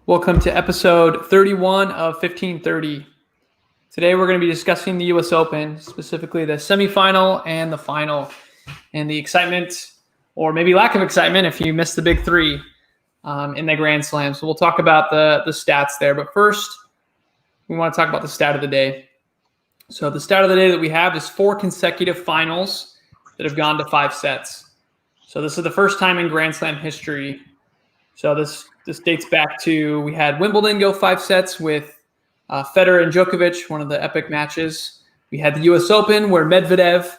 Welcome to episode 31 of 1530. Today we're going to be discussing the U.S. Open, specifically the semifinal and the final, and the excitement, or maybe lack of excitement if you missed the big three in the Grand Slam. So we'll talk about the stats there. But first, we want to talk about the stat of the day. So the stat of the day that we have is 4 consecutive finals that have gone to 5 sets. So this is the first time in Grand Slam history. So this dates back to, we had Wimbledon go 5 sets with Federer and Djokovic, one of the epic matches. We had the U.S. Open where Medvedev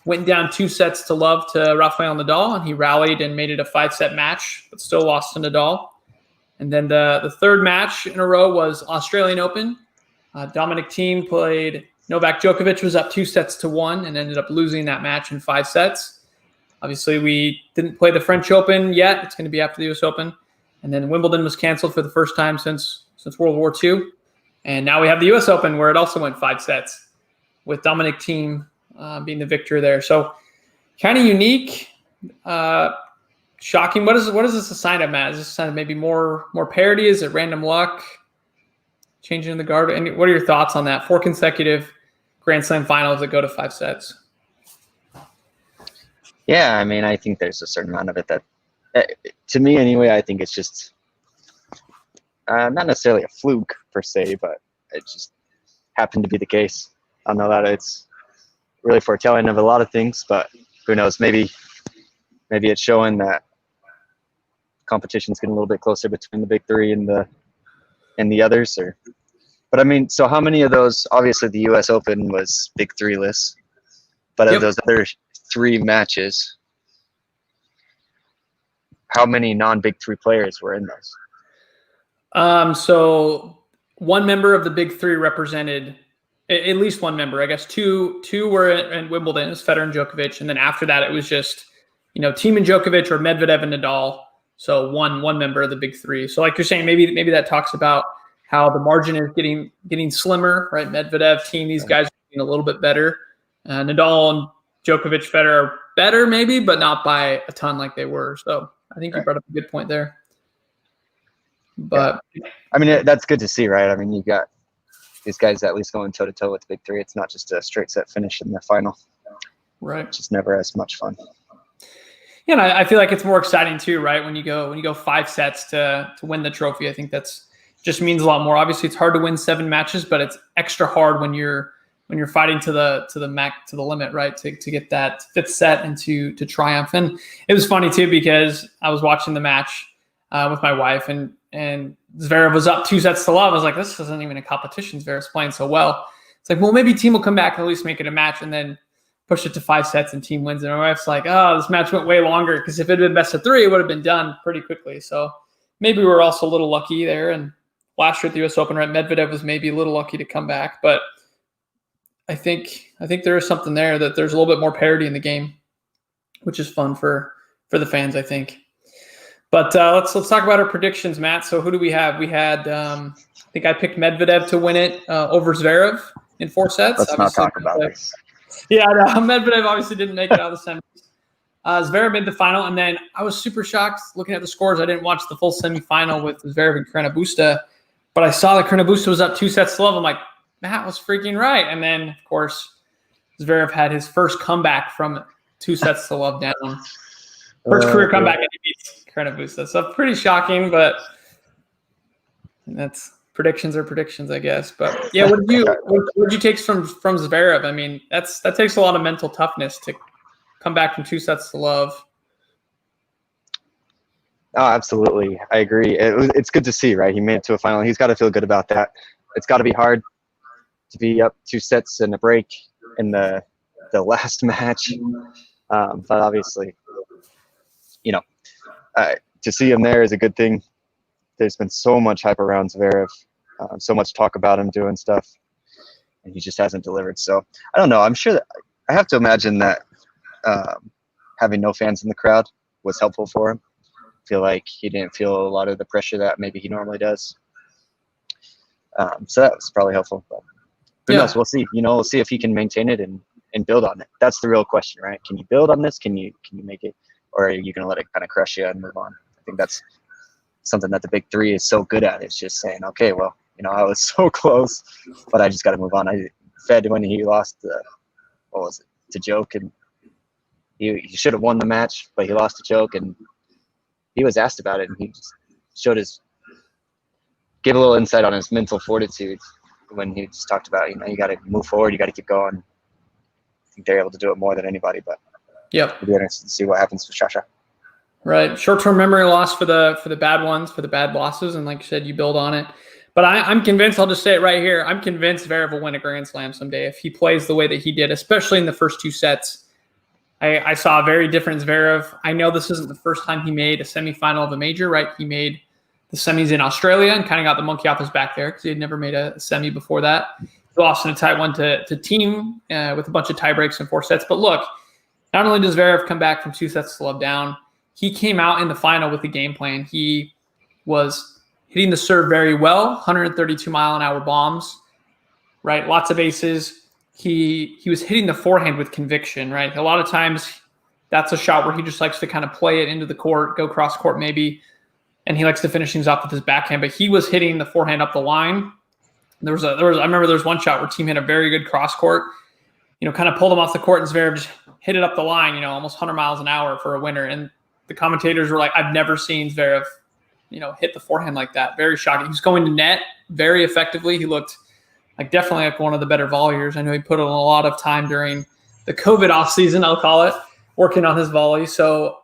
went down 2 sets to love to Rafael Nadal, and he rallied and made it a 5-set match, but still lost to Nadal. And then the third match in a row was Australian Open. Dominic Thiem played Novak Djokovic, was up 2 sets to 1 and ended up losing that match in 5 sets. Obviously, we didn't play the French Open yet. It's going to be after the U.S. Open. And then Wimbledon was canceled for the first time since World War II. And now we have the U.S. Open where it also went 5 sets with Dominic Thiem being the victor there. So kind of unique, shocking. What is this a sign of, Matt? Is this a sign of maybe more parity? Is it random luck? Changing the guard? And what are your thoughts on that? 4 consecutive Grand Slam finals that go to 5 sets. Yeah, I mean, I think there's a certain amount of it that, to me anyway, I think it's just not necessarily a fluke per se, but it just happened to be the case. I don't know that it's really foretelling of a lot of things, but who knows? Maybe it's showing that competition's getting a little bit closer between the big three and the others. But I mean, so how many of those? Obviously, the U.S. Open was big three-less, but of those other 3 matches, how many non-big 3 players were in those? So one member of the big 3 represented, at least one member, I guess. Two were in Wimbledon, it was Federer and Djokovic, and then after that it was just, Thiem and Djokovic or Medvedev and Nadal. So one member of the big 3. So like you're saying, maybe that talks about how the margin is getting slimmer, right? Medvedev, Thiem, these guys are getting a little bit better. Nadal and Djokovic, Federer are better maybe, but not by a ton like they were. So I think you brought up a good point there. But yeah. I mean, that's good to see, right? I mean, you got these guys at least going toe-to-toe with the big 3. It's not just a straight set finish in the final. Right. It's just never as much fun. Yeah, and I feel like it's more exciting too, right? When you go 5 sets to win the trophy, I think that's just means a lot more. Obviously, it's hard to win 7 matches, but it's extra hard when you're fighting to the limit, right? To get that 5th set and to triumph. And it was funny too because I was watching the match with my wife, and Zverev was up 2 sets to love. I was like, this isn't even a competition. Zverev's playing so well. It's like, well, maybe Thiem will come back and at least make it a match, and then push it to 5 sets and Thiem wins. And my wife's like, oh, this match went way longer because if it had been best of 3, it would have been done pretty quickly. So maybe we were also a little lucky there. And last year at the U.S. Open, right, Medvedev was maybe a little lucky to come back, but I think there is something there that there's a little bit more parity in the game, which is fun for the fans, I think. But let's talk about our predictions, Matt. So who do we have? We had I think I picked Medvedev to win it over Zverev in 4 sets. Let's not talk about this. Yeah, no, Medvedev obviously didn't make it out of the semis. Zverev made the final, and then I was super shocked looking at the scores. I didn't watch the full semifinal with Zverev and Carreño Busta, but I saw that Carreño Busta was up 2 sets to love. I'm like, Matt was freaking right. And then, of course, Zverev had his first comeback from 2 sets to love down. First career comeback, and he beats Carreño Busta. So pretty shocking, but that's predictions are predictions, I guess. But yeah, what did you take from Zverev? I mean, that takes a lot of mental toughness to come back from 2 sets to love. Oh, absolutely. I agree. It's good to see, right? He made it to a final. He's got to feel good about that. It's got to be hard to be up 2 sets and a break in the last match. But obviously, to see him there is a good thing. There's been so much hype around Zverev, so much talk about him doing stuff, and he just hasn't delivered. So I don't know. I'm sure that I have to imagine that having no fans in the crowd was helpful for him. I feel like he didn't feel a lot of the pressure that maybe he normally does. So that was probably helpful. But who knows? We'll see. We'll see if he can maintain it and build on it. That's the real question, right? Can you build on this? Can you make it, or are you going to let it kind of crush you and move on? I think that's something that the big three is so good at. It's just saying, okay, well, I was so close, but I just got to move on. Fed when he lost to Joke, and he should have won the match, but he lost to Joke, and he was asked about it, and he just gave a little insight on his mental fortitude when he just talked about, you got to move forward, you got to keep going. I think they're able to do it more than anybody, but it'll be interesting to see what happens with Shasha. Right. Short-term memory loss for the bad ones, for the bad losses. And like you said, you build on it. But I'm convinced, I'll just say it right here, I'm convinced Zverev will win a Grand Slam someday if he plays the way that he did, especially in the first two sets. I saw a very different Zverev. I know this isn't the first time he made a semifinal of a major, right? He made the semis in Australia and kind of got the monkey off his back there because he had never made a semi before that. He lost in a tight one to Thiem with a bunch of tie breaks in 4 sets. But look, not only does Zverev come back from 2 sets to love down, he came out in the final with the game plan. He was hitting the serve very well, 132 mile-an-hour bombs, right? Lots of aces. He was hitting the forehand with conviction, right? A lot of times that's a shot where he just likes to kind of play it into the court, go cross court maybe, and he likes to finish things off with his backhand. But he was hitting the forehand up the line. I remember there was one shot where Thiem hit a very good cross court, kind of pulled him off the court, and Zverev just hit it up the line, almost 100 miles an hour for a winner. And the commentators were like, I've never seen Zverev, hit the forehand like that. Very shocking. He was going to net very effectively. He looked definitely like one of the better volleyers. I know he put in a lot of time during the COVID offseason, I'll call it, working on his volley. So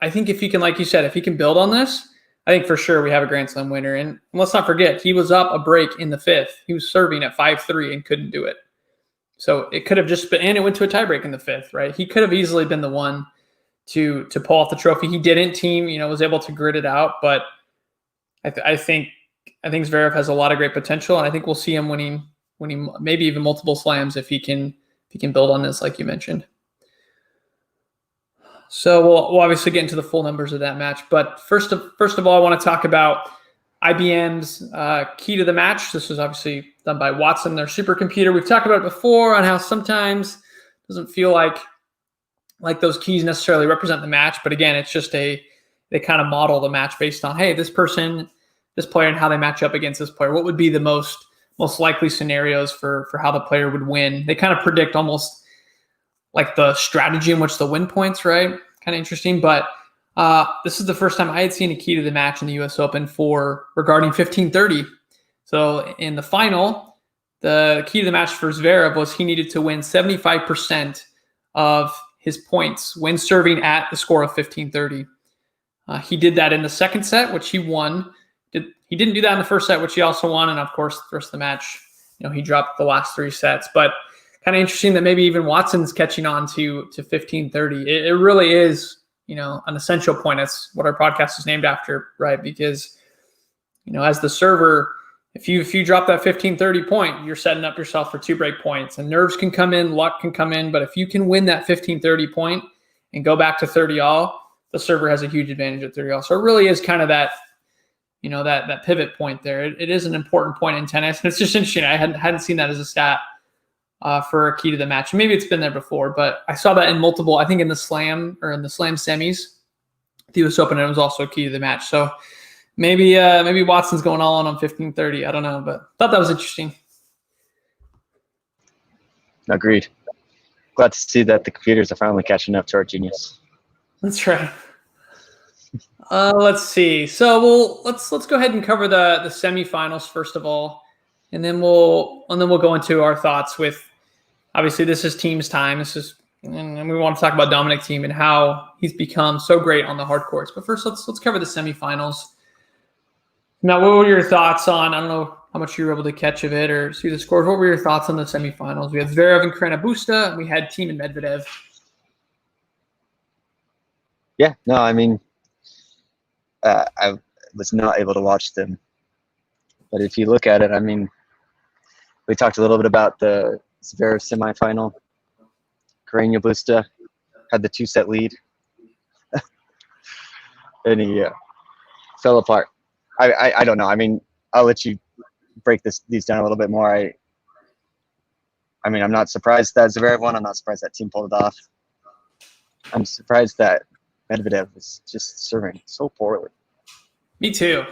I think if he can, like you said, if he can build on this, I think for sure we have a Grand Slam winner. And let's not forget, he was up a break in the 5th. He was serving at 5-3 and couldn't do it. So it could have just been, and it went to a tiebreak in the 5th, right? He could have easily been the one to pull off the trophy. He didn't. Thiem, was able to grit it out, but I think Zverev has a lot of great potential, and I think we'll see him winning maybe even multiple slams if he can build on this, like you mentioned. So we'll obviously get into the full numbers of that match, but first of all, I want to talk about IBM's key to the match. This was obviously done by Watson, their supercomputer. We've talked about it before on how sometimes it doesn't feel like those keys necessarily represent the match, but again, it's just they kind of model the match based on, hey, this player and how they match up against this player. What would be the most likely scenarios for how the player would win? They kind of predict almost like the strategy in which they'll win points, right? Kind of interesting. But this is the first time I had seen a key to the match in the U.S. Open regarding 1530. So in the final, the key to the match for Zverev was he needed to win 75% of his points when serving at the score of 1530. He did that in the second set, which he won. He didn't do that in the first set, which he also won. And of course, the rest of the match, he dropped the last 3 sets. But kind of interesting that maybe even Watson's catching on to 1530. It really is, an essential point. That's what our podcast is named after, right? Because, as the server, if you drop that 1530 point, you're setting up yourself for 2 break points. And nerves can come in, luck can come in. But if you can win that 1530 point and go back to 30-all, the server has a huge advantage at 30-all. So it really is kind of that, that pivot point there. It is an important point in tennis. And it's just interesting. I hadn't seen that as a stat for a key to the match. Maybe it's been there before, but I saw that in multiple, I think in the slam semis, the US Open, it was also a key to the match. So maybe Watson's going all in on 1530. I don't know, but thought that was interesting. Agreed. Glad to see that the computers are finally catching up to our genius. That's right. Let's see. So let's go ahead and cover the semifinals first of all, and then we'll go into our thoughts with. Obviously, this is Thiem's time. And we want to talk about Dominic Thiem and how he's become so great on the hard courts. But first, let's cover the semifinals. Now, what were your thoughts on? I don't know how much you were able to catch of it or see the scores. What were your thoughts on the semifinals? We had Zverev and Carreño Busta, and we had Thiem and Medvedev. Yeah, no, I mean, I was not able to watch them. But if you look at it, I mean, we talked a little bit about the Zverev semifinal. Carreño Busta had the 2-set lead. And he fell apart. I don't know. I mean, I'll let you break these down a little bit more. I mean, I'm not surprised that Zverev won. I'm not surprised that Thiem pulled it off. I'm surprised that Medvedev was just serving so poorly. Me too.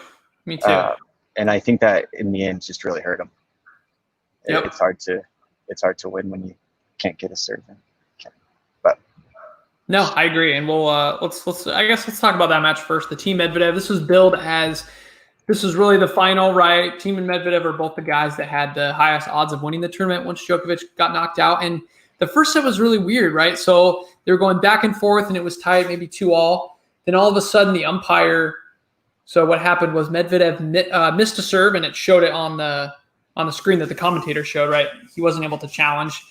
Me too. And I think that in the end just really hurt him. Yep. It's hard to win when you can't get a serve in. But no, I agree. And we'll let's talk about that match first. The Thiem Medvedev. This was billed as this was really the final, right? Thiem and Medvedev are both the guys that had the highest odds of winning the tournament once Djokovic got knocked out. And the first set was really weird, right? So they were going back and forth, and it was tied, maybe 2-2. Then all of a sudden, the umpire. So what happened was Medvedev missed a serve, and it showed it on the screen that the commentator showed, right? He wasn't able to challenge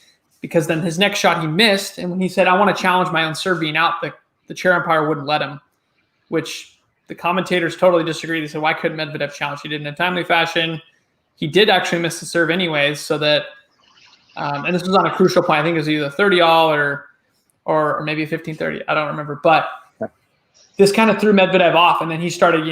because then his next shot he missed. And when he said, I want to challenge my own serve being out, the chair umpire wouldn't let him, which the commentators totally disagreed. They said, why couldn't Medvedev challenge? He did in a timely fashion. He did actually miss the serve anyways, so that and this was on a crucial point. I think it was either 30-all or maybe a 15-30. I don't remember. But this kind of threw Medvedev off, and then he started,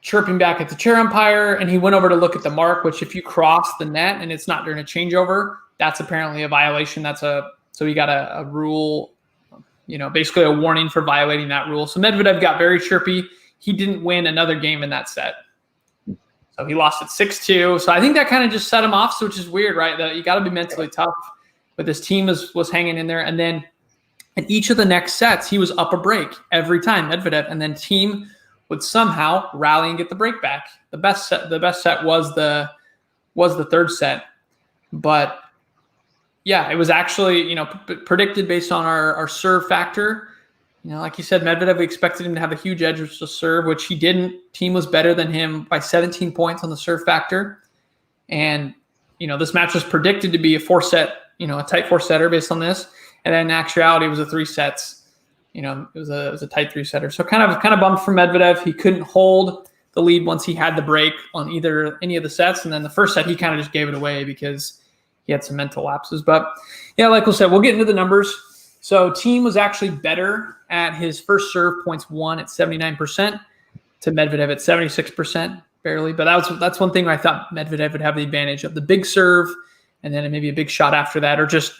chirping back at the chair umpire, and he went over to look at the mark, which if you cross the net and it's not during a changeover, that's apparently a violation. So he got a rule, basically a warning for violating that rule. So Medvedev got very chirpy. He didn't win another game in that set. So he lost it 6-2. So I think that kind of just set him off, which is weird, right? That you got to be mentally tough. But this team was hanging in there. And then in each of the next sets, he was up a break every time, Medvedev. And then Thiem would somehow rally and get the break back. The best set was the third set. But yeah, it was actually, predicted based on our serve factor. Like you said, Medvedev, we expected him to have a huge edge with the serve, which he didn't. Thiem was better than him by 17 points on the serve factor. And, this match was predicted to be a 4-set, a tight 4-setter based on this. And then in actuality, it was a 3 sets. It was a tight 3-setter. So kind of bummed for Medvedev. He couldn't hold the lead once he had the break on any of the sets. And then the first set, he kind of just gave it away because he had some mental lapses. But yeah, like we said, we'll get into the numbers. So Thiem was actually better at his first serve, points won at 79% to Medvedev at 76%, barely. But that's one thing where I thought Medvedev would have the advantage of the big serve and then maybe a big shot after that, or just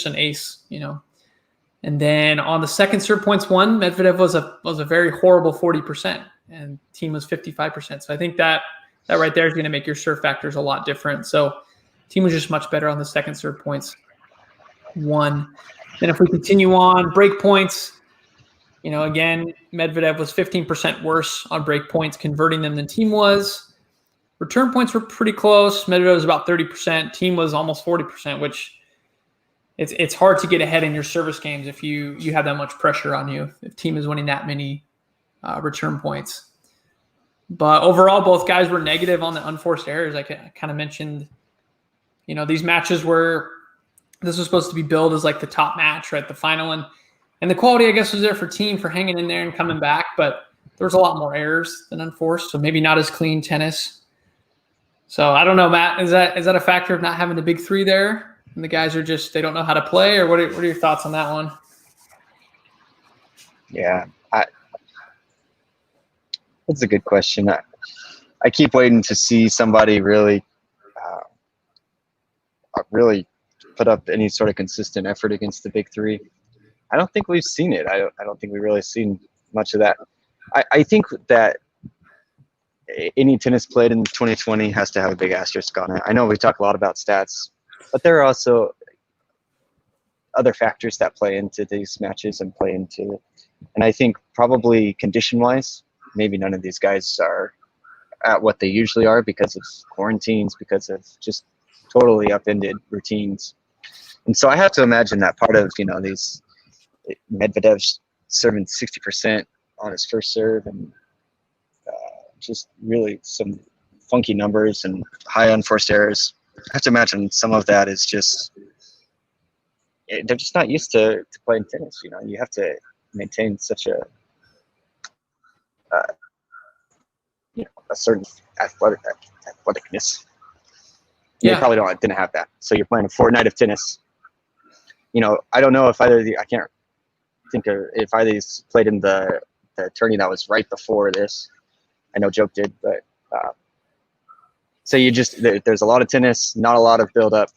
an ace, And then on the second serve, points won, Medvedev was a very horrible 40%, and Thiem was 55%. So I think that right there is going to make your serve factors a lot different. So Thiem was just much better on the second serve, points won. Then if we continue on, break points, again, Medvedev was 15% worse on break points, converting them than Thiem was. Return points were pretty close. Medvedev was about 30%. Thiem was almost 40%, which it's hard to get ahead in your service games if you have that much pressure on you, if Thiem is winning that many return points. But overall, both guys were negative on the unforced errors. I kind of mentioned, these matches this was supposed to be billed as like the top match, right? The final one. And the quality, I guess, was there for Thiem for hanging in there and coming back, but there was a lot more errors than unforced, so maybe not as clean tennis. So I don't know, Matt, is that a factor of not having the big 3 there? And the guys are they don't know how to play, or what are your thoughts on that one? Yeah, that's a good question. I keep waiting to see somebody really put up any sort of consistent effort against the big 3. I don't think we've seen it. I don't think we've really seen much of that. I think that any tennis played in 2020 has to have a big asterisk on it. I know we talk a lot about stats, but there are also other factors that play into these matches and I think probably condition-wise, maybe none of these guys are at what they usually are because of quarantines, because of just totally upended routines. And so I have to imagine that part of, these Medvedev's serving 60% on his first serve and just really some funky numbers and high unforced errors. I have to imagine some of that is they're just not used to playing tennis. You have to maintain such a certain athleticness. Yeah. You probably didn't have that. So you're playing a fortnight of tennis. I don't know if either of I can't think of if either of these played in the tourney that was right before this. I know Joke did, but so there's a lot of tennis, not a lot of build up.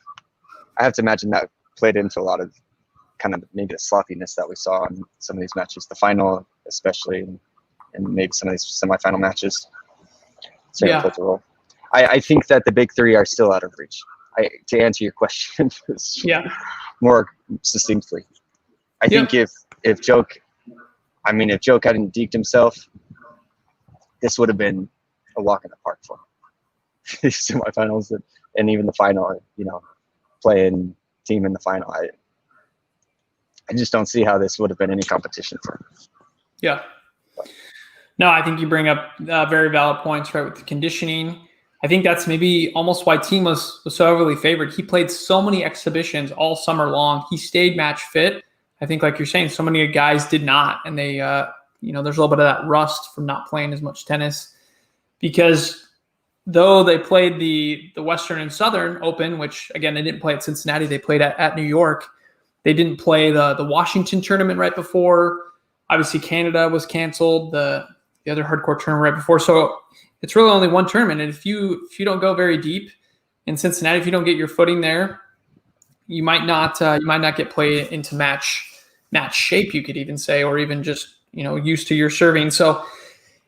I have to imagine that played into a lot of kind of maybe the sloppiness that we saw in some of these matches, the final especially, and maybe some of these semifinal matches. Yeah. plays a role. I think that the big three are still out of reach. To answer your question more succinctly, I think if Joke hadn't deked himself, this would have been a walk in the park for him. These semifinals and even the final, playing Thiem in the final. I just don't see how this would have been any competition for him. Yeah. No, I think you bring up very valid points, right, with the conditioning. I think that's maybe almost why Thiem was so heavily favored. He played so many exhibitions all summer long. He stayed match fit. I think, like you're saying, so many guys did not. And they, there's a little bit of that rust from not playing as much tennis. Because though they played the Western and Southern Open, which, again, they didn't play at Cincinnati. They played at New York. They didn't play the Washington tournament right before. Obviously, Canada was canceled. The other hardcore tournament right before. So it's really only one tournament. And if you don't go very deep in Cincinnati, if you don't get your footing there, you might not get played into match shape, you could even say, or even just, used to your serving. So,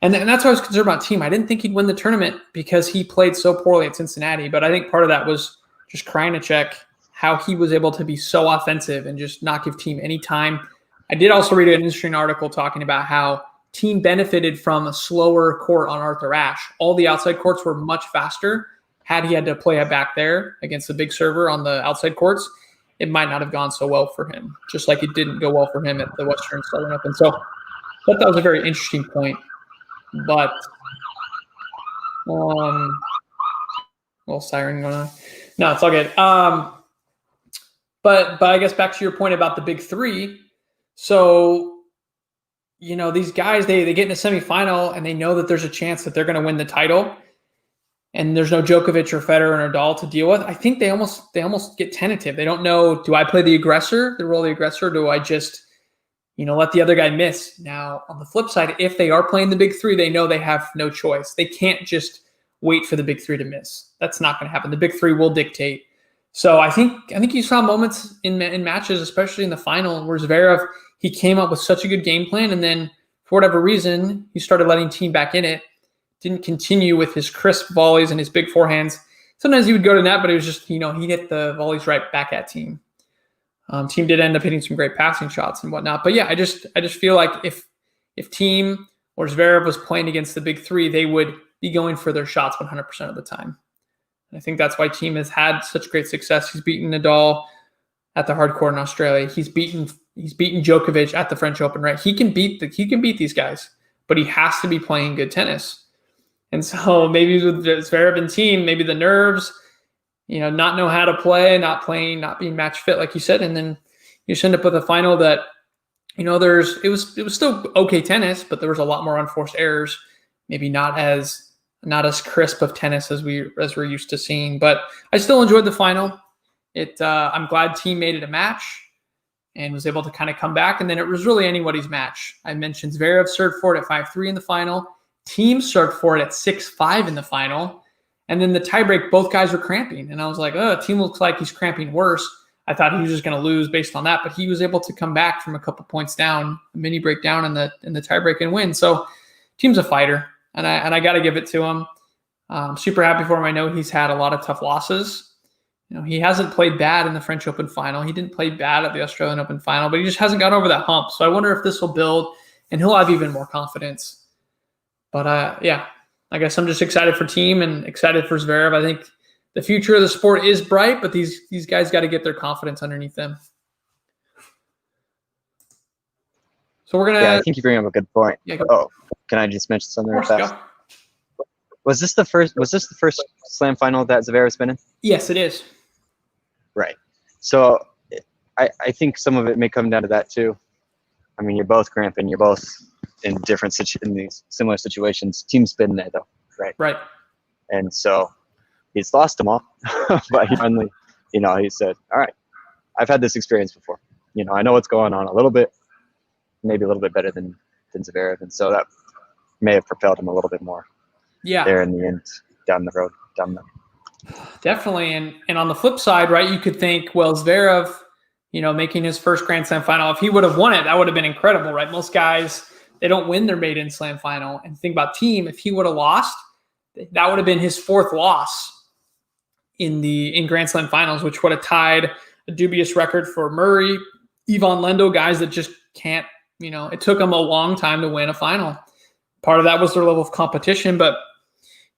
and that's why I was concerned about Thiem. I didn't think he'd win the tournament because he played so poorly at Cincinnati. But I think part of that was just Krajicek, how he was able to be so offensive and just not give Thiem any time. I did also read an interesting article talking about how Thiem benefited from a slower court on Arthur Ashe. All the outside courts were much faster. Had he had to play it back there against the big server on the outside courts, it might not have gone so well for him, just like it didn't go well for him at the Western Southern Open. So I thought that was a very interesting point. But, little siren going on. No, it's all good. But I guess back to your point about the big three. So, these guys, they get in a semifinal and they know that there's a chance that they're going to win the title. And there's no Djokovic or Federer or Nadal to deal with. I think they almost get tentative. They don't know, do I play the role of the aggressor, or do I just, let the other guy miss? Now, on the flip side, if they are playing the big three, they know they have no choice. They can't just wait for the big three to miss. That's not going to happen. The big three will dictate. So I think you saw moments in matches, especially in the final, where Zverev, he came up with such a good game plan, and then for whatever reason, he started letting Thiem back in it. Didn't continue with his crisp volleys and his big forehands. Sometimes he would go to net, but it was just, he hit the volleys right back at Thiem. Thiem did end up hitting some great passing shots and whatnot. But yeah, I just feel like if Thiem or Zverev was playing against the big three, they would be going for their shots 100% of the time. And I think that's why Thiem has had such great success. He's beaten Nadal at the hard court in Australia. He's beaten Djokovic at the French Open, right? He can beat these guys, but he has to be playing good tennis. And so maybe with Zverev and Thiem, maybe the nerves, not know how to play, not being match fit, like you said, and then you just end up with a final that, it was still okay tennis, but there was a lot more unforced errors, maybe not as crisp of tennis as we're used to seeing. But I still enjoyed the final. I'm glad Thiem made it a match and was able to kind of come back. And then it was really anybody's match. I mentioned Zverev served for it at 5-3 in the final. Thiem served for it at 6-5 in the final. And then the tiebreak, both guys were cramping. And I was like, Thiem looks like he's cramping worse. I thought he was just going to lose based on that. But he was able to come back from a couple points down, a mini breakdown in the tiebreak and win. So Thiem's a fighter. And I got to give it to him. I'm super happy for him. I know he's had a lot of tough losses. He hasn't played bad in the French Open final. He didn't play bad at the Australian Open final, but he just hasn't gotten over that hump. So I wonder if this will build and he'll have even more confidence. But yeah, I guess I'm just excited for Thiem and excited for Zverev. I think the future of the sport is bright, but these guys got to get their confidence underneath them. So we're gonna. Yeah, I think you bring up a good point. Yeah, can I just mention something real fast? Was this the first slam final that Zverev's been in? Yes, it is. Right. So I think some of it may come down to that too. I mean, you're both cramping. You're both in in these similar situations. Thiem's been there though, right? Right. And so he's lost them all, but he finally, he said, "All right, I've had this experience before. I know what's going on a little bit, maybe a little bit better than Zverev," and so that may have propelled him a little bit more. Yeah. There in the end, down the road. Definitely. And on the flip side, right, you could think, well, Zverev, making his first Grand Slam final, if he would have won it, that would have been incredible, right? Most guys, they don't win their maiden Slam final. And think about Thiem, if he would have lost, that would have been his 4th loss in Grand Slam finals, which would have tied a dubious record for Murray, Ivan Lendl, guys that just can't, it took them a long time to win a final. Part of that was their level of competition, but,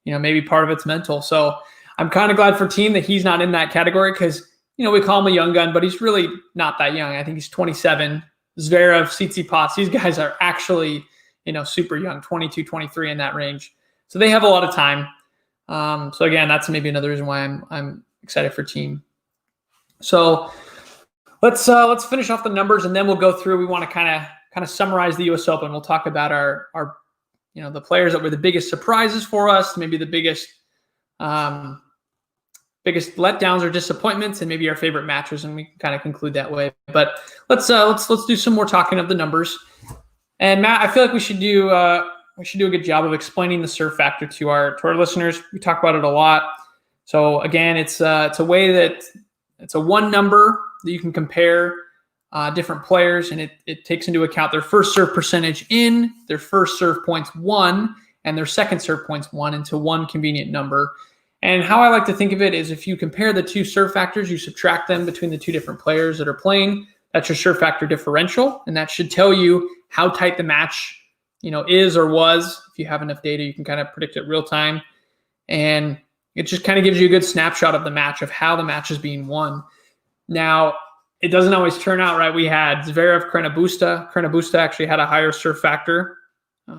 maybe part of it's mental. So I'm kind of glad for Thiem that he's not in that category because, we call him a young gun, but he's really not that young. I think he's 27. Zverev, Tsitsipas, these guys are actually, super young, 22, 23 in that range. So they have a lot of time. So again, that's maybe another reason why I'm excited for Thiem. So let's finish off the numbers and then we'll go through. We want to kind of summarize the U.S. Open. We'll talk about our the players that were the biggest surprises for us, maybe the biggest letdowns or disappointments, and maybe our favorite matches, and we can kind of conclude that way. But let's do some more talking of the numbers. And Matt, I feel like we should do a good job of explaining the serve factor to our listeners. We talk about it a lot. So again, it's a way that it's a one number that you can compare different players, and it takes into account their first serve percentage in, their first serve points won, and their second serve points won into one convenient number. And how I like to think of it is if you compare the two serve factors, you subtract them between the two different players that are playing. That's your serve factor differential, and that should tell you how tight the match is or was. If you have enough data, you can kind of predict it real time. And it just kind of gives you a good snapshot of the match, of how the match is being won. Now, it doesn't always turn out right. We had Zverev, Krena-Busta. Krena-Busta actually had a higher serve factor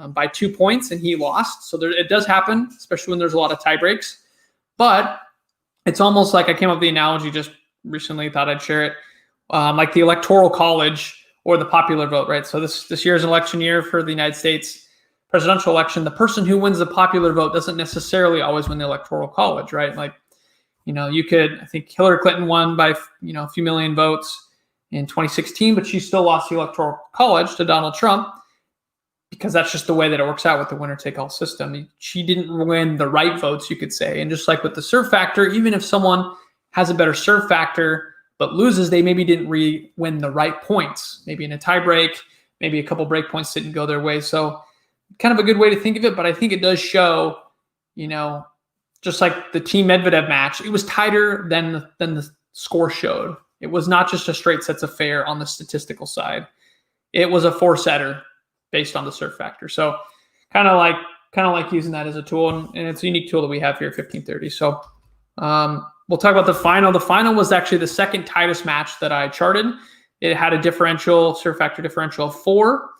by 2 points, and he lost. So it does happen, especially when there's a lot of tie breaks. But it's almost like I came up with the analogy just recently, thought I'd share it, like the Electoral College or the popular vote, right? So this year is an election year for the United States presidential election. The person who wins the popular vote doesn't necessarily always win the Electoral College, right? Like, you could, I think Hillary Clinton won by, a few million votes in 2016, but she still lost the Electoral College to Donald Trump because that's just the way that it works out with the winner-take-all system. She didn't win the right votes, you could say. And just like with the serve factor, even if someone has a better serve factor but loses, they maybe didn't win the right points. Maybe in a tie break, maybe a couple break points didn't go their way. So kind of a good way to think of it, but I think it does show, just like the Thiem Medvedev match, it was tighter than the score showed. It was not just a straight sets of fair on the statistical side. It was a 4-setter based on the serve factor. So kind of like using that as a tool, and it's a unique tool that we have here at 1530. So we'll talk about the final. The final was actually the second tightest match that I charted. It had a serve factor differential of 4.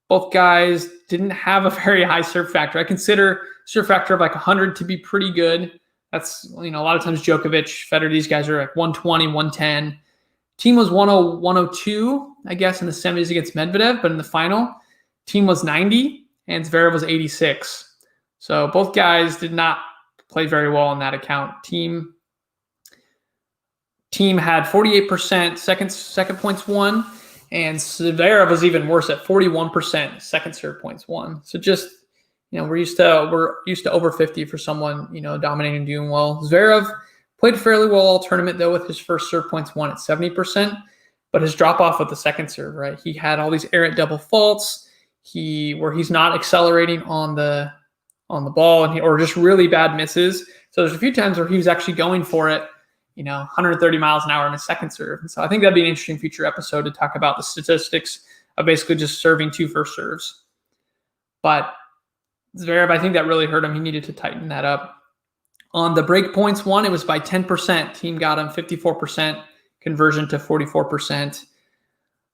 Both guys didn't have a very high serve factor. I consider serve factor of like 100 to be pretty good. That's, a lot of times Djokovic, Federer, these guys are like 120, 110. Thiem was 102, I guess, in the semis against Medvedev, but in the final, Thiem was 90 and Zverev was 86. So both guys did not play very well on that account. Thiem had 48% second points won, and Zverev was even worse at 41% second serve points won. So just, we're used to over 50 for someone, dominating and doing well. Zverev played fairly well all tournament though, with his first serve points won at 70%, but his drop off with the second serve, right? He had all these errant double faults, where he's not accelerating on the ball, or just really bad misses. So there's a few times where he was actually going for it, 130 miles an hour in his second serve. And so I think that'd be an interesting future episode to talk about the statistics of basically just serving 2 first serves. But Zverev, I think that really hurt him. He needed to tighten that up. On the break points won, it was by 10%. Thiem got him 54% conversion to 44%.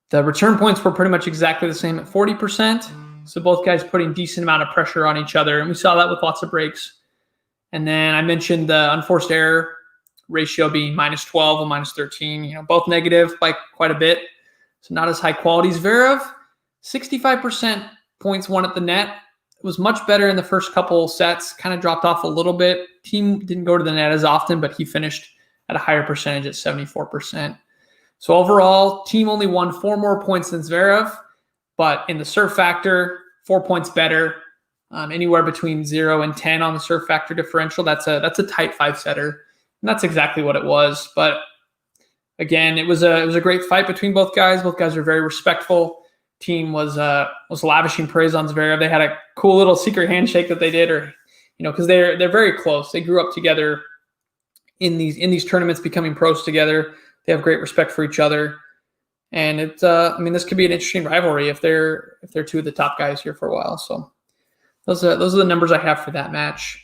The return points were pretty much exactly the same at 40%. So both guys putting decent amount of pressure on each other. And we saw that with lots of breaks. And then I mentioned the unforced error ratio being -12 and -13, both negative by quite a bit. So not as high quality. Zverev, 65% points won at the net. It was much better in the first couple sets, kind of dropped off a little bit. Thiem didn't go to the net as often, but he finished at a higher percentage at 74%. So overall, Thiem only won 4 more points than Zverev, but in the serve factor, 4 points better. Anywhere between 0 and 10 on the serve factor differential. That's a tight 5-setter. And that's exactly what it was. But again, it was a great fight between both guys. Both guys are very respectful. Thiem was lavishing praise on Zverev. They had a cool little secret handshake that they did, or because they're very close. They grew up together in these tournaments, becoming pros together. They have great respect for each other, and it's this could be an interesting rivalry if they're two of the top guys here for a while. So those are the numbers I have for that match.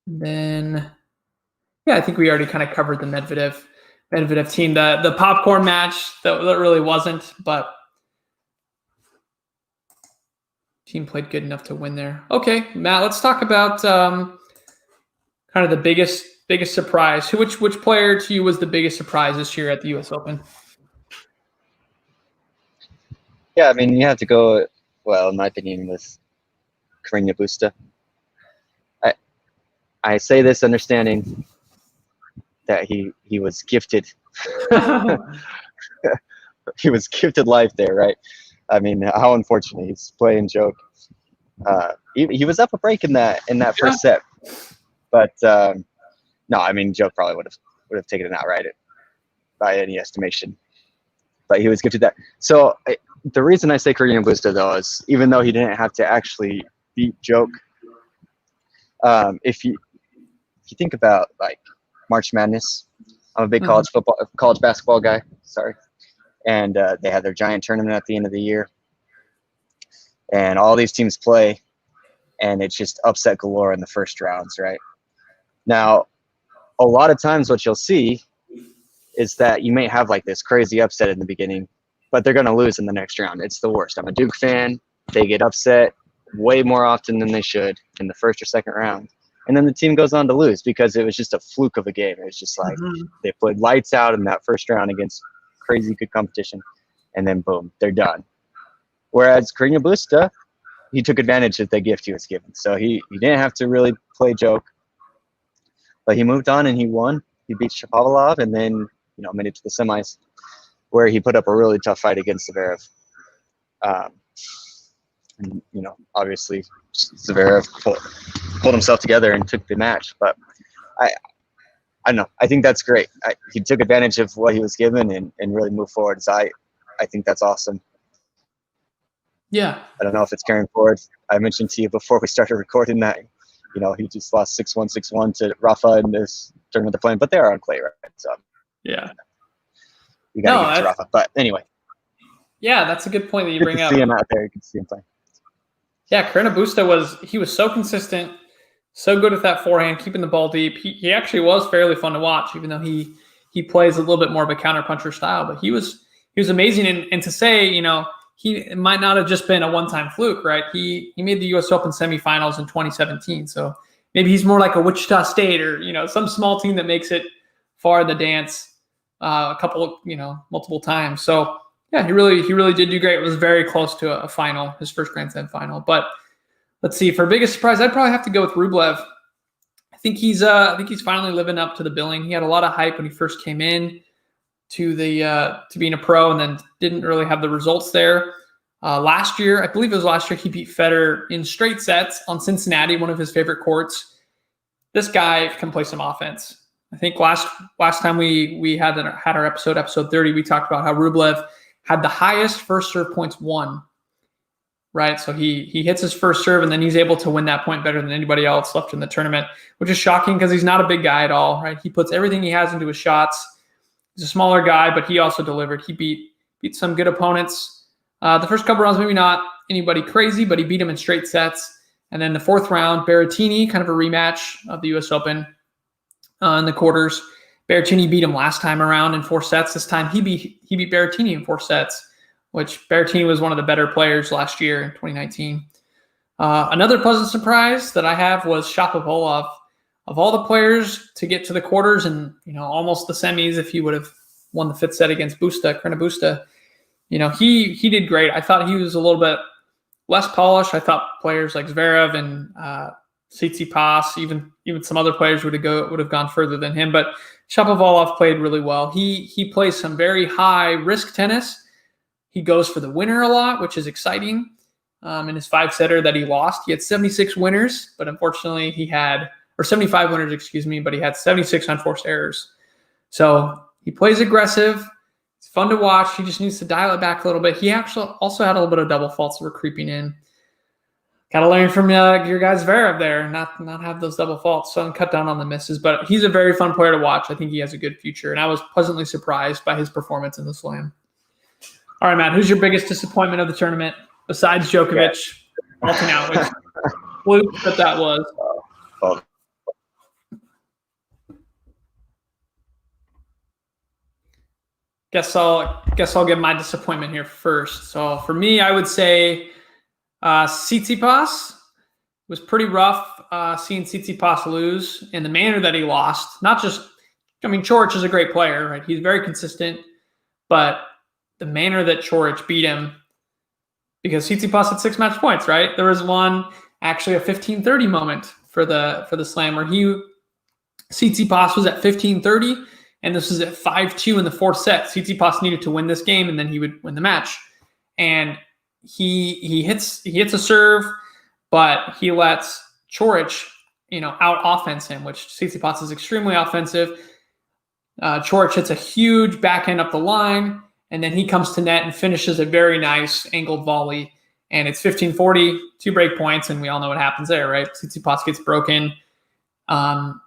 And then I think we already kind of covered the Medvedev team. The popcorn match that really wasn't, but team played good enough to win there. Okay, Matt, let's talk about kind of the biggest surprise. Which player to you was the biggest surprise this year at the U.S. Open? Yeah, you have to go, well, in my opinion, with Carreño Busta. I say this understanding that he was gifted. He was gifted life there, right? How unfortunate. He's playing joke. He was up a break in that first set, but no, Joke probably would have taken it outright by any estimation. But he was gifted that. So the reason I say Carreño Busta though is even though he didn't have to actually beat Joke, if you think about like March Madness, I'm a big college basketball guy. Sorry. And they had their giant tournament at the end of the year, and all these teams play, and it's just upset galore in the first rounds, right? Now, a lot of times what you'll see is that you may have like this crazy upset in the beginning, but they're going to lose in the next round. It's the worst. I'm a Duke fan. They get upset way more often than they should in the first or second round. And then the team goes on to lose because it was just a fluke of a game. It was just like they played lights out in that first round against crazy good competition, and then boom, they're done. Whereas Carreño Busta, he took advantage of the gift he was given. So he didn't have to really play joke, but he moved on and he won. He beat Shapovalov and then made it to the semis, where he put up a really tough fight against Zverev. And obviously Zverev pulled himself together and took the match. But I don't know. I think that's great. He took advantage of what he was given and really moved forward. So I think that's awesome. Yeah. I don't know if it's carrying forward. I mentioned to you before we started recording that, he just lost 6-1, 6-1 to Rafa in this tournament they're playing, but they are on clay, right? So yeah. You got to give it to Rafa. But anyway. Yeah, that's a good point that you bring up. See him out there. You can see him play. Yeah, Carreño Busta was so consistent, so good with that forehand, keeping the ball deep. He actually was fairly fun to watch, even though he plays a little bit more of a counterpuncher style. But he was amazing, and to say he might not have just been a one-time fluke, right? He made the U.S. Open semifinals in 2017, so maybe he's more like a Wichita State or some small team that makes it far in the dance a couple multiple times. So yeah, he really did do great. It was very close to a final, his first Grand Slam final. But let's see, for biggest surprise, I'd probably have to go with Rublev. I think he's finally living up to the billing. He had a lot of hype when he first came in to being a pro, and then didn't really have the results there. Last year, I believe it was last year, he beat Federer in straight sets on Cincinnati, one of his favorite courts. This guy can play some offense. I think last time we had our episode 30, we talked about how Rublev had the highest first serve points won, right? So he hits his first serve, and then he's able to win that point better than anybody else left in the tournament, which is shocking because he's not a big guy at all, right? He puts everything he has into his shots. He's a smaller guy, but he also delivered. He beat some good opponents. The first couple rounds, maybe not anybody crazy, but he beat him in straight sets. And then the fourth round, Berrettini, kind of a rematch of the U.S. Open in the quarters. Berrettini beat him last time around in 4 sets. This time he beat Berrettini in 4 sets, which Berrettini was one of the better players last year in 2019. Another pleasant surprise that I have was Shapovalov. Of all the players to get to the quarters and almost the semis, if he would have won the 5th set against Carreño Busta, he did great. I thought he was a little bit less polished. I thought players like Zverev and Tsitsipas, even some other players would have gone further than him. But Shapovalov played really well. He plays some very high risk tennis. He goes for the winner a lot, which is exciting. In his 5-setter that he lost, he had 76 winners, but unfortunately or 75 winners, excuse me, but he had 76 unforced errors. So he plays aggressive. It's fun to watch. He just needs to dial it back a little bit. He actually also had a little bit of double faults that were creeping in. Gotta learn from your guys Zverev there, not have those double faults, so cut down on the misses. But he's a very fun player to watch. I think he has a good future, and I was pleasantly surprised by his performance in the Slam. All right, Matt, who's your biggest disappointment of the tournament besides Djokovic walking out? Which fluke that was. Guess I'll give my disappointment here first. So for me, I would say Tsitsipas. Was pretty rough seeing Tsitsipas lose in the manner that he lost. Not just, I mean, Coric is a great player, right? He's very consistent, but the manner that Coric beat him, because Tsitsipas had 6 match points, right? There was one, actually a 15-30 moment for the Slam where Tsitsipas was at 15-30, and this was at 5-2 in the 4th set. Tsitsipas needed to win this game, and then he would win the match. And he hits a serve, but he lets Coric, out offense him, which Tsitsipas is extremely offensive. Coric hits a huge backhand up the line, and then he comes to net and finishes a very nice angled volley. And it's 15-40, 2 break points, and we all know what happens there, right? Tsitsipas gets broken.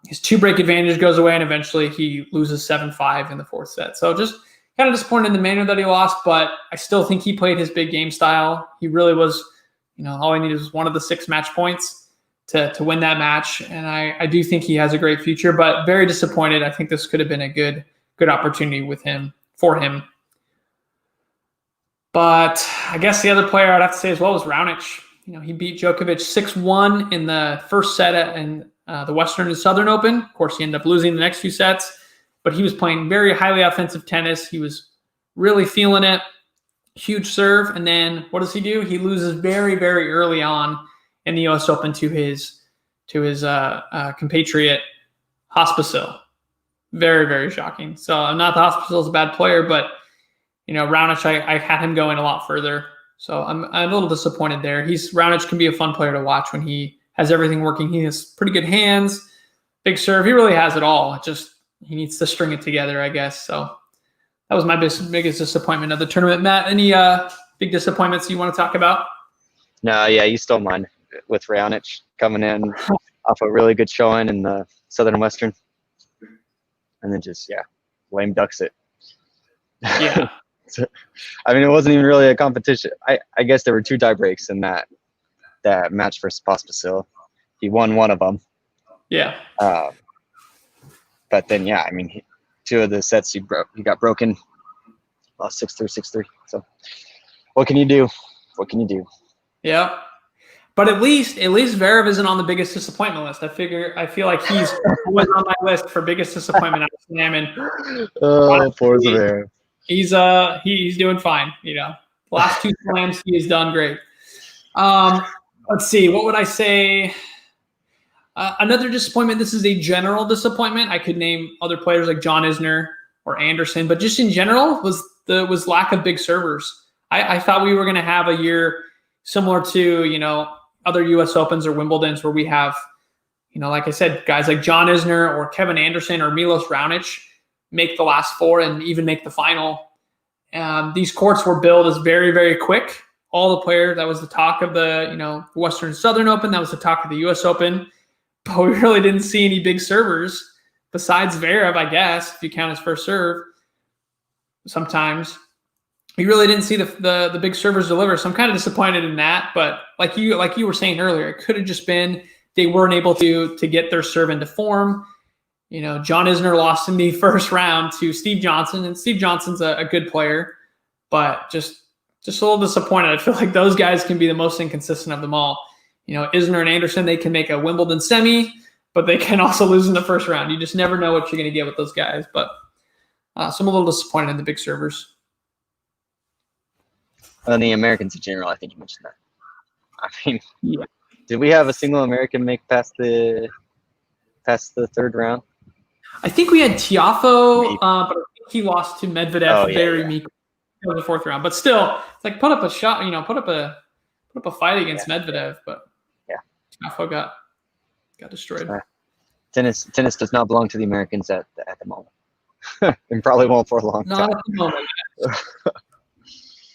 His 2 break advantage goes away, and eventually he loses 7-5 in the 4th set. So just kind of disappointed in the manner that he lost, but I still think he played his big game style. He really was, all he needed was one of the 6 match points to win that match. And I do think he has a great future, but very disappointed. I think this could have been a good opportunity for him. But I guess the other player I'd have to say as well was Raonic. He beat Djokovic 6-1 in the first set in the Western and Southern Open. Of course, he ended up losing the next few sets, but he was playing very highly offensive tennis. He was really feeling it. Huge serve. And then what does he do? He loses very, very early on in the U.S. Open to his compatriot Pospisil. Very, very shocking. So not that Pospisil is a bad player, but Raonic, I had him going a lot further. So I'm a little disappointed there. Raonic can be a fun player to watch when he has everything working. He has pretty good hands, big serve. He really has it all. He needs to string it together, I guess. So that was my biggest disappointment of the tournament. Matt, any big disappointments you want to talk about? No, yeah, you stole mine with Raonic coming in off a really good showing in the Southern and Western. And then just, lame ducks it. Yeah. I mean, it wasn't even really a competition. I guess there were 2 tie breaks in that match versus Pospisil. He won one of them. Yeah. But then, 2 of the sets he got broken. Lost 6-3, 6-3. So what can you do? Yeah. But at least Zverev isn't on the biggest disappointment list. I feel like he's always on my list for biggest disappointment out of Slam. And poor Zverev. He's doing fine. The last 2 slams he has done great. Let's see. What would I say? Another disappointment. This is a general disappointment. I could name other players like John Isner or Anderson, but just in general was lack of big servers. I thought we were going to have a year similar to other U.S. Opens or Wimbledons where we have like I said, guys like John Isner or Kevin Anderson or Milos Raonic make the last 4 and even make the final. These courts were billed as very, very quick. All the players, that was the talk of the Western Southern Open. That was the talk of the U.S. Open. But we really didn't see any big servers besides Zverev, I guess, if you count his first serve. Sometimes we really didn't see the big servers deliver. So I'm kind of disappointed in that. But like you were saying earlier, it could have just been they weren't able to get their serve into form. John Isner lost in the first round to Steve Johnson, and Steve Johnson's a good player, but just a little disappointed. I feel like those guys can be the most inconsistent of them all. Isner and Anderson, they can make a Wimbledon semi, but they can also lose in the first round. You just never know what you're going to get with those guys. But so I'm a little disappointed in the big servers. And the Americans in general, I think you mentioned that. I mean, Did we have a single American make past the 3rd round? I think we had Tiafoe, but I think he lost to Medvedev meekly in the 4th round. But still, it's like put up a shot, put up a fight against Medvedev. But Tiafoe got destroyed. Tennis does not belong to the Americans at the moment, and probably won't for a long time. Not at the moment.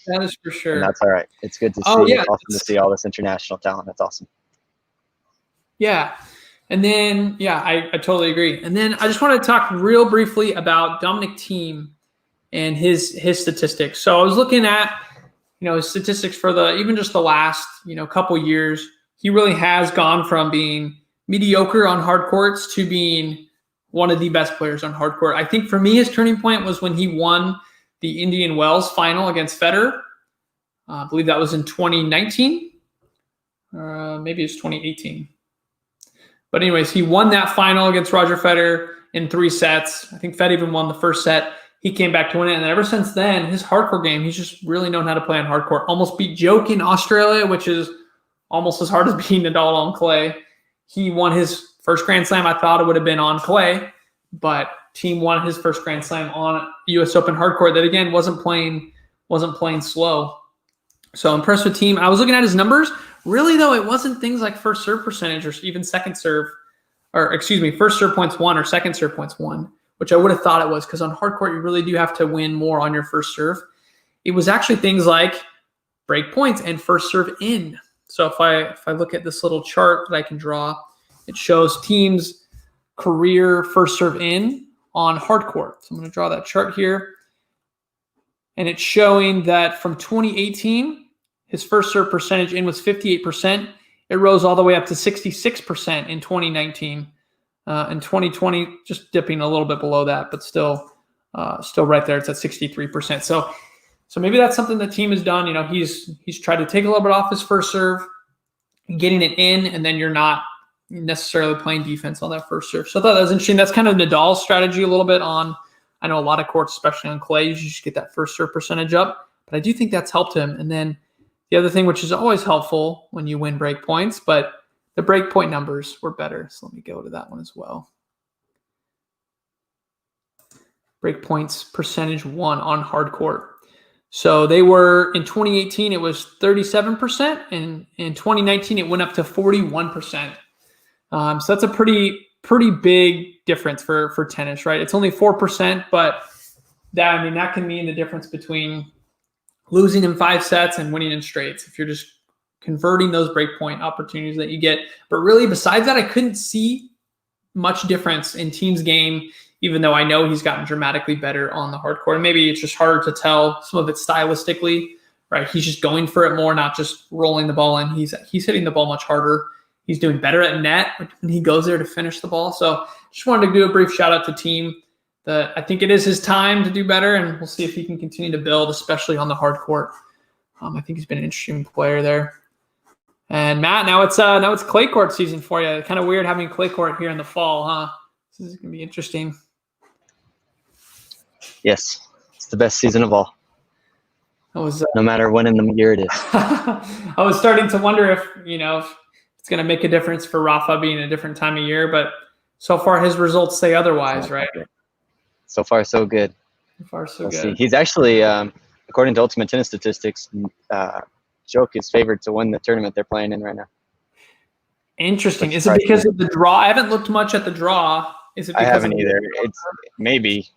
That is for and sure. that's all right. It's good to see. Oh, yeah. It's awesome to see all this international talent. That's awesome. Yeah. And then, yeah, I totally agree. And then I just want to talk real briefly about Dominic Thiem and his statistics. So I was looking at, his statistics for even just the last, couple years. He really has gone from being mediocre on hard courts to being one of the best players on hard court. I think for me, his turning point was when he won the Indian Wells final against Federer. I believe that was in 2019. Maybe it's 2018. But anyways, he won that final against Roger Federer in 3 sets. I think Fed even won the first set. He came back to win it. And ever since then, his hardcore game, he's just really known how to play on hardcore. Almost beat Joke in Australia, which is almost as hard as beating Nadal on clay. He won his first Grand Slam. I thought it would have been on clay, but Thiem won his first Grand Slam on U.S. Open hardcore that, again, wasn't playing slow. So impressed with Thiem. I was looking at his numbers. Really, though, it wasn't things like first serve percentage or even second serve, or excuse me, first serve points won or second serve points won, which I would have thought it was, because on hard court, you really do have to win more on your first serve. It was actually things like break points and first serve in. So if I look at this little chart that I can draw, it shows Thiem's career first serve in on hard court. So I'm going to draw that chart here. And it's showing that from 2018, his first serve percentage in was 58%. It rose all the way up to 66% in 2019. In 2020, just dipping a little bit below that, but still right there. It's at 63%. So maybe that's something the team has done. He's tried to take a little bit off his first serve, getting it in, and then you're not necessarily playing defense on that first serve. So I thought that was interesting. That's kind of Nadal's strategy a little bit on, I know a lot of courts, especially on clay, you just get that first serve percentage up. But I do think that's helped him. And then the other thing, which is always helpful when you win break points, but the break point numbers were better. So let me go to that one as well. Break points percentage won on hard court. So they were, in 2018, it was 37%. And in 2019, it went up to 41%. So that's a pretty big difference for tennis, right? It's only 4%, but that can mean the difference between losing in 5 sets and winning in straights if you're just converting those breakpoint opportunities that you get. But really, besides that, I couldn't see much difference in Thiem's game, even though I know he's gotten dramatically better on the hard court. And maybe it's just harder to tell some of it stylistically, right? He's just going for it more, not just rolling the ball in. He's hitting the ball much harder. He's doing better at net when he goes there to finish the ball. So just wanted to do a brief shout out to Thiem. That I think it is his time to do better, and we'll see if he can continue to build, especially on the hard court. I think he's been an interesting player there. And Matt, now it's clay court season for you. Kind of weird having clay court here in the fall, huh? This is going to be interesting. Yes, It's the best season of all. No matter when in the year it is. I was starting to wonder if it's going to make a difference for Rafa being a different time of year, but so far his results say otherwise, right? So far, so good. So far, so We'll good. see. He's actually, according to Ultimate Tennis Statistics, Joke is favored to win the tournament they're playing in right now. Interesting. Is it because of the draw? I haven't looked much at the draw. Is it? I haven't either. It's maybe.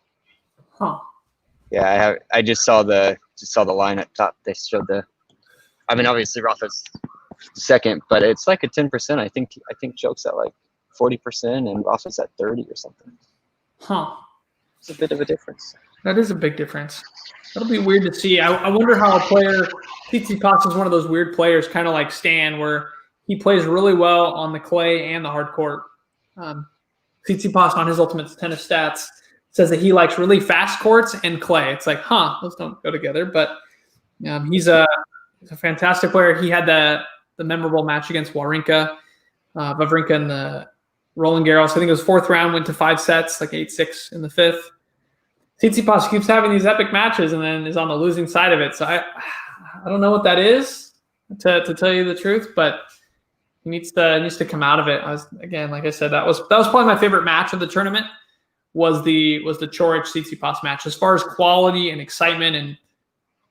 Huh. Yeah, I just saw the line at top. They showed obviously Rafa's second, but it's like a 10%. I think Joke's at like 40% and Rafa's at 30 or something. Huh. It's a bit of a difference. That is a big difference. That'll be weird to see. I wonder how a player, Tsitsipas is one of those weird players, kind of like Stan, where he plays really well on the clay and the hard court. Tsitsipas on his Ultimate Tennis Stats says that he likes really fast courts and clay. It's like, those don't go together. But he's a fantastic player. He had the memorable match against Wawrinka in the Roland Garros. I think it was 4th round, went to 5 sets, like 8-6 in the 5th. Tsitsipas keeps having these epic matches and then is on the losing side of it. So I don't know what that is, to tell you the truth, but he needs to come out of it. Like I said, that was probably my favorite match of the tournament. Was the Coric Tsitsipas match, as far as quality and excitement, and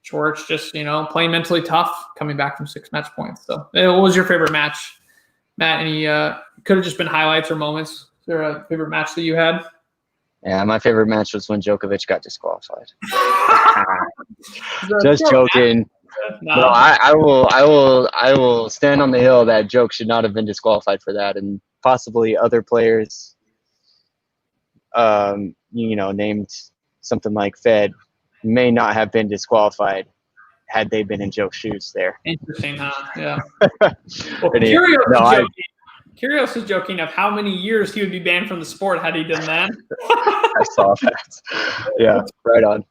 Coric just playing mentally tough, coming back from 6 match points. So what was your favorite match, Matt? Any could have just been highlights or moments. Is there a favorite match that you had? Yeah, my favorite match was when Djokovic got disqualified. Just joking. No. No, I will stand on the hill that joke should not have been disqualified for that, and possibly other players, named something like Fed, may not have been disqualified had they been in Joe's shoes there. Interesting, huh? Yeah. Well, Anyway, Kyrgios is joking of how many years he would be banned from the sport had he done that. I saw that. Yeah, right on.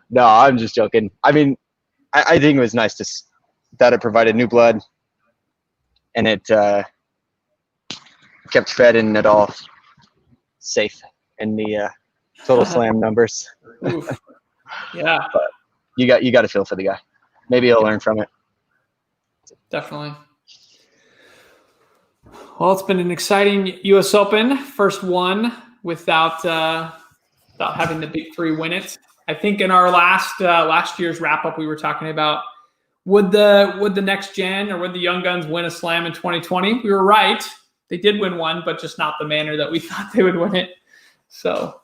No, I'm just joking. I mean, I think it was nice that it provided new blood, and it kept Fed and Nadal safe in the total slam numbers. Oof. Yeah, but you got to feel for the guy. Maybe he'll learn from it. Definitely. Well, it's been an exciting U.S. Open, first one without having the big three win it. I think in our last year's wrap up, we were talking about would the next gen or would the young guns win a slam in 2020? We were right. They did win one, but just not the manner that we thought they would win it. So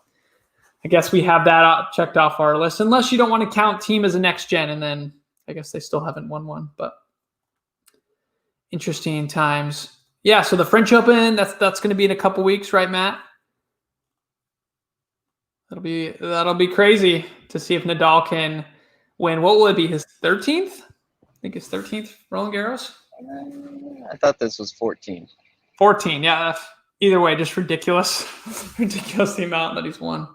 I guess we have that checked off our list, unless you don't want to count Thiem as a next gen, and then I guess they still haven't won one. But interesting times. Yeah. So the French Open, that's going to be in a couple weeks, right, Matt? That'll be crazy to see if Nadal can win. What will it be? His 13th? I think his 13th Roland Garros. I thought this was 14. 14, yeah. Either way, just ridiculous. Ridiculous the amount that he's won.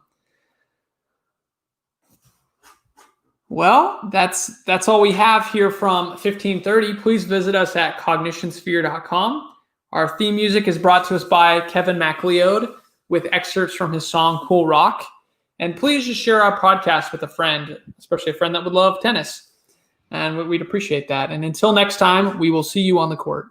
Well, that's all we have here from 1530. Please visit us at cognitionsphere.com. Our theme music is brought to us by Kevin MacLeod with excerpts from his song Cool Rock. And please just share our podcast with a friend, especially a friend that would love tennis. And we'd appreciate that. And until next time, we will see you on the court.